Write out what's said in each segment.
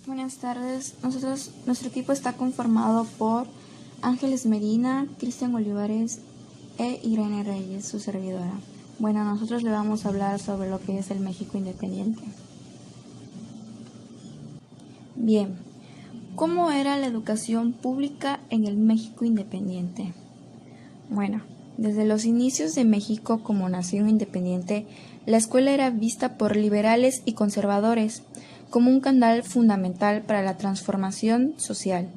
Buenas tardes. Nuestro equipo está conformado por Ángeles Medina, Cristian Olivares e Irene Reyes, su servidora. Bueno, nosotros le vamos a hablar sobre lo que es el México independiente. Bien, ¿cómo era la educación pública en el México independiente? Bueno, desde los inicios de México como nación independiente, la escuela era vista por liberales y conservadores como un canal fundamental para la transformación social.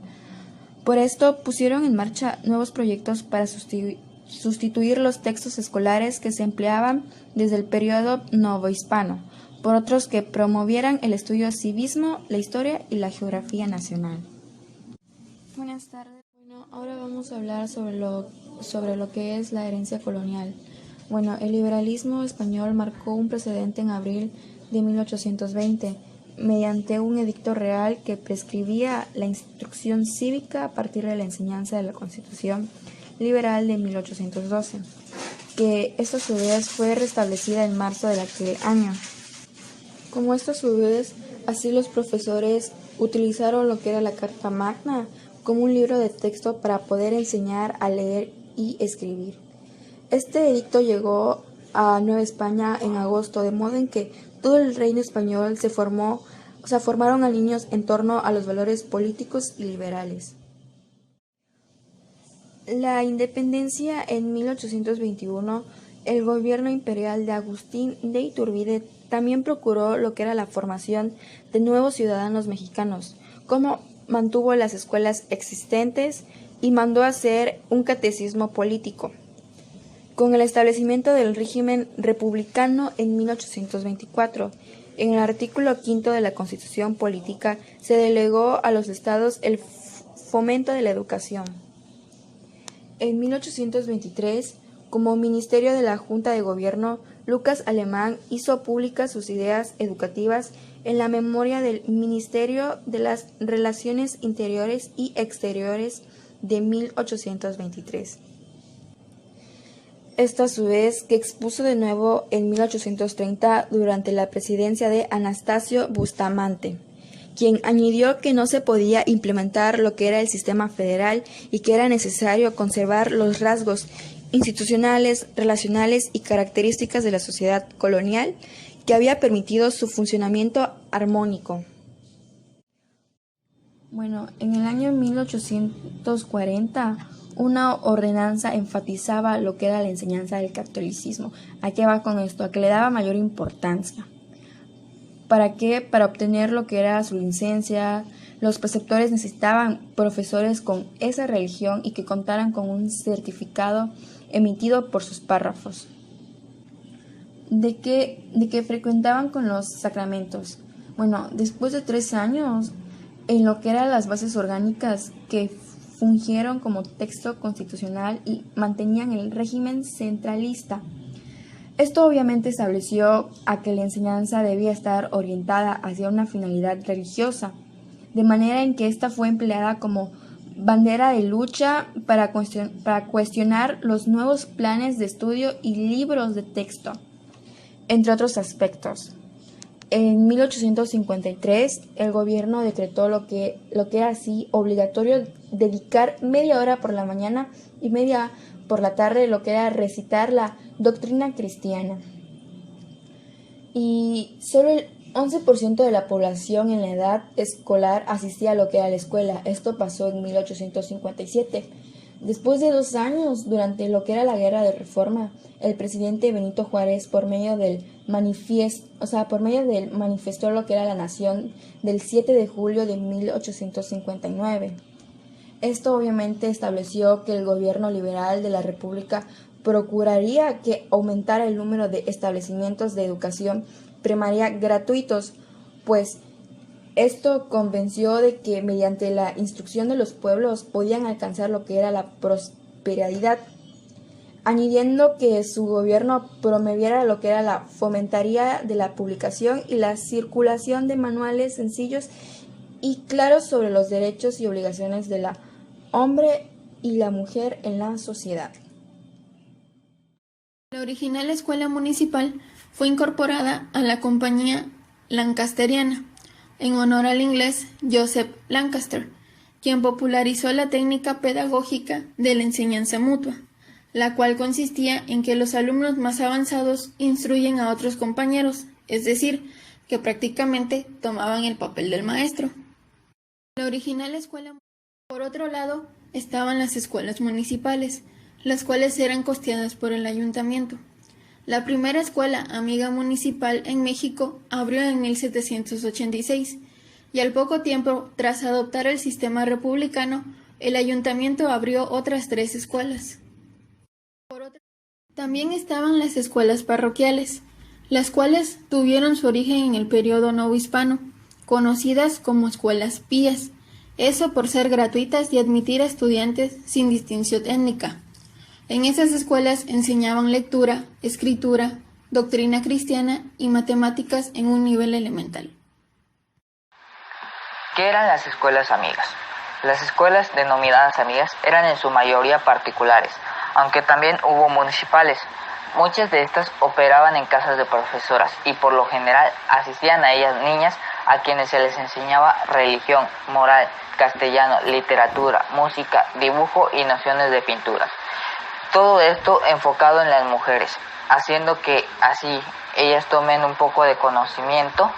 Por esto pusieron en marcha nuevos proyectos para sustituir los textos escolares que se empleaban desde el periodo novohispano por otros que promovieran el estudio civismo, la historia y la geografía nacional. Buenas tardes. Bueno, ahora vamos a hablar sobre lo que es la herencia colonial. Bueno, el liberalismo español marcó un precedente en abril de 1820 mediante un edicto real que prescribía la instrucción cívica a partir de la enseñanza de la Constitución Liberal de 1812, que esta a su vez fue restablecida en marzo de aquel año. Como esto a su vez, así los profesores utilizaron lo que era la Carta Magna como un libro de texto para poder enseñar a leer y escribir. Este edicto llegó a Nueva España en agosto, de modo en que todo el reino español formaron a niños en torno a los valores políticos y liberales. La independencia en 1821, el gobierno imperial de Agustín de Iturbide también procuró lo que era la formación de nuevos ciudadanos mexicanos, como mantuvo las escuelas existentes y mandó hacer un catecismo político. Con el establecimiento del régimen republicano en 1824, en el artículo 5 de la Constitución Política se delegó a los estados el fomento de la educación. En 1823, como ministerio de la Junta de Gobierno, Lucas Alemán hizo públicas sus ideas educativas en la memoria del Ministerio de las Relaciones Interiores y Exteriores de 1823. Esto a su vez que expuso de nuevo en 1830 durante la presidencia de Anastasio Bustamante, quien añadió que no se podía implementar lo que era el sistema federal y que era necesario conservar los rasgos institucionales, relacionales y características de la sociedad colonial que había permitido su funcionamiento armónico. Bueno, en el año 1840, una ordenanza enfatizaba lo que era la enseñanza del catolicismo. ¿A qué va con esto? A que le daba mayor importancia. ¿Para qué? Para obtener lo que era su licencia, los preceptores necesitaban profesores con esa religión y que contaran con un certificado emitido por sus párrafos. ¿De qué frecuentaban con los sacramentos? Bueno, después de 3 años, en lo que eran las bases orgánicas que fungieron como texto constitucional y mantenían el régimen centralista. Esto obviamente estableció a que la enseñanza debía estar orientada hacia una finalidad religiosa, de manera en que ésta fue empleada como bandera de lucha para cuestionar los nuevos planes de estudio y libros de texto, entre otros aspectos. En 1853, el gobierno decretó lo que era así obligatorio dedicar media hora por la mañana y media por la tarde lo que era recitar la doctrina cristiana. Y solo el 11% de la población en la edad escolar asistía a lo que era la escuela. Esto pasó en 1857. Después de 2 años, durante lo que era la Guerra de Reforma, el presidente Benito Juárez, por medio del manifestó lo que era la nación del 7 de julio de 1859. Esto obviamente estableció que el gobierno liberal de la República procuraría que aumentara el número de establecimientos de educación primaria gratuitos, pues esto convenció de que mediante la instrucción de los pueblos podían alcanzar lo que era la prosperidad, añadiendo que su gobierno promoviera lo que era la fomentaría de la publicación y la circulación de manuales sencillos y claros sobre los derechos y obligaciones de la hombre y la mujer en la sociedad. La original escuela municipal fue incorporada a la Compañía Lancasteriana en honor al inglés Joseph Lancaster, quien popularizó la técnica pedagógica de la enseñanza mutua, la cual consistía en que los alumnos más avanzados instruyen a otros compañeros, es decir, que prácticamente tomaban el papel del maestro. La original escuela. Por otro lado, estaban las escuelas municipales, las cuales eran costeadas por el ayuntamiento. La primera escuela amiga municipal en México abrió en 1786 y al poco tiempo, tras adoptar el sistema republicano, el ayuntamiento abrió otras 3 escuelas. También estaban las escuelas parroquiales, las cuales tuvieron su origen en el periodo novohispano, conocidas como escuelas pías, eso por ser gratuitas y admitir a estudiantes sin distinción étnica. En esas escuelas enseñaban lectura, escritura, doctrina cristiana y matemáticas en un nivel elemental. ¿Qué eran las escuelas amigas? Las escuelas denominadas amigas eran en su mayoría particulares, aunque también hubo municipales. Muchas de estas operaban en casas de profesoras y por lo general asistían a ellas niñas a quienes se les enseñaba religión, moral, castellano, literatura, música, dibujo y nociones de pinturas. Todo esto enfocado en las mujeres, haciendo que así ellas tomen un poco de conocimiento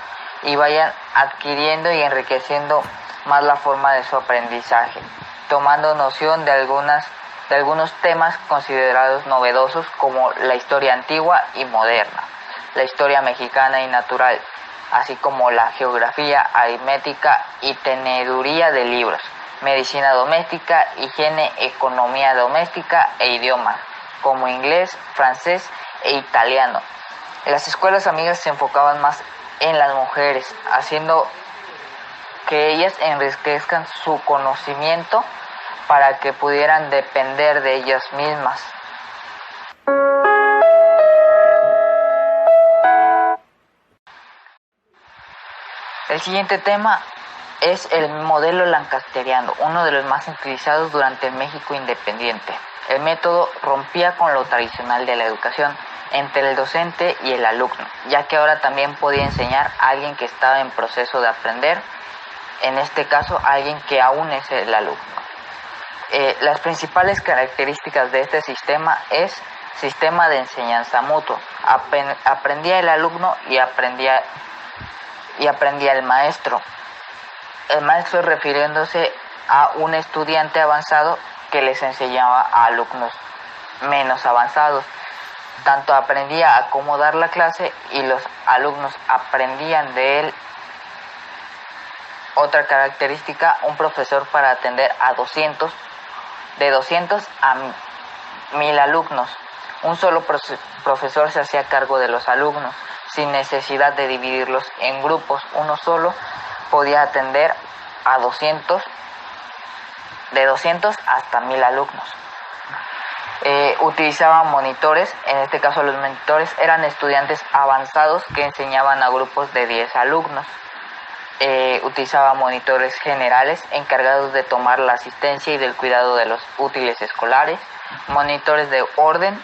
y vayan adquiriendo y enriqueciendo más la forma de su aprendizaje, tomando noción de algunos temas considerados novedosos como la historia antigua y moderna, la historia mexicana y natural, así como la geografía, aritmética y teneduría de libros, medicina doméstica, higiene, economía doméstica e idiomas, como inglés, francés e italiano. Las escuelas amigas se enfocaban más en las mujeres, haciendo que ellas enriquezcan su conocimiento para que pudieran depender de ellas mismas. El siguiente tema es el modelo lancasteriano, uno de los más utilizados durante el México independiente. El método rompía con lo tradicional de la educación entre el docente y el alumno, ya que ahora también podía enseñar a alguien que estaba en proceso de aprender, en este caso alguien que aún es el alumno. Las principales características de este sistema es sistema de enseñanza mutua. Aprendía el alumno y aprendía el maestro. El maestro refiriéndose a un estudiante avanzado que les enseñaba a alumnos menos avanzados. Tanto aprendía a cómo dar la clase y los alumnos aprendían de él. Otra característica, un profesor para atender a de 200 a 1000 alumnos. Un solo profesor se hacía cargo de los alumnos, sin necesidad de dividirlos en grupos. Uno solo podía atender a de 200 hasta 1000 alumnos. Utilizaban monitores, en este caso los monitores eran estudiantes avanzados que enseñaban a grupos de 10 alumnos. Utilizaba monitores generales encargados de tomar la asistencia y del cuidado de los útiles escolares, monitores de orden,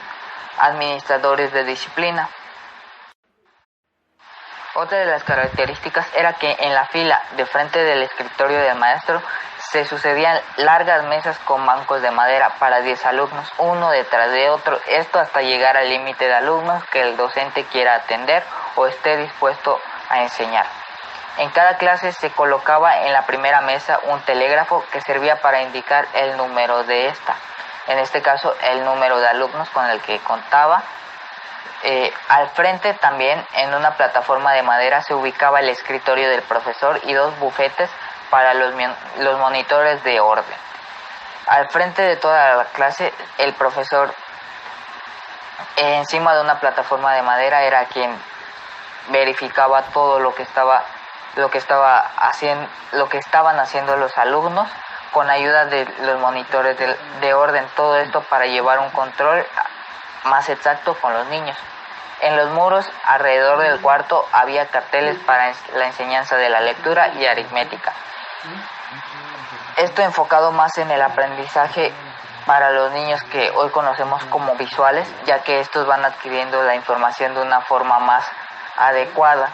administradores de disciplina. Otra de las características era que en la fila de frente del escritorio del maestro se sucedían largas mesas con bancos de madera para 10 alumnos, uno detrás de otro, esto hasta llegar al límite de alumnos que el docente quiera atender o esté dispuesto a enseñar. En cada clase se colocaba en la primera mesa un telégrafo que servía para indicar el número de esta, en este caso el número de alumnos con el que contaba. Al frente también, en una plataforma de madera, se ubicaba el escritorio del profesor y 2 bufetes para los monitores de orden. Al frente de toda la clase, el profesor, encima de una plataforma de madera, era quien verificaba todo lo que estaban haciendo los alumnos con ayuda de los monitores de orden, todo esto para llevar un control más exacto con los niños. En los muros alrededor del cuarto había carteles para la enseñanza de la lectura y aritmética. Esto enfocado más en el aprendizaje para los niños que hoy conocemos como visuales, ya que estos van adquiriendo la información de una forma más adecuada.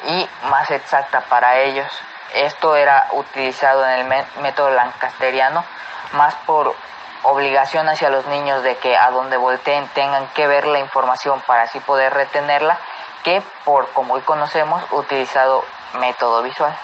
y más exacta para ellos. Esto era utilizado en el método lancasteriano más por obligación hacia los niños de que a donde volteen tengan que ver la información para así poder retenerla, que por, como hoy conocemos, utilizado método visual.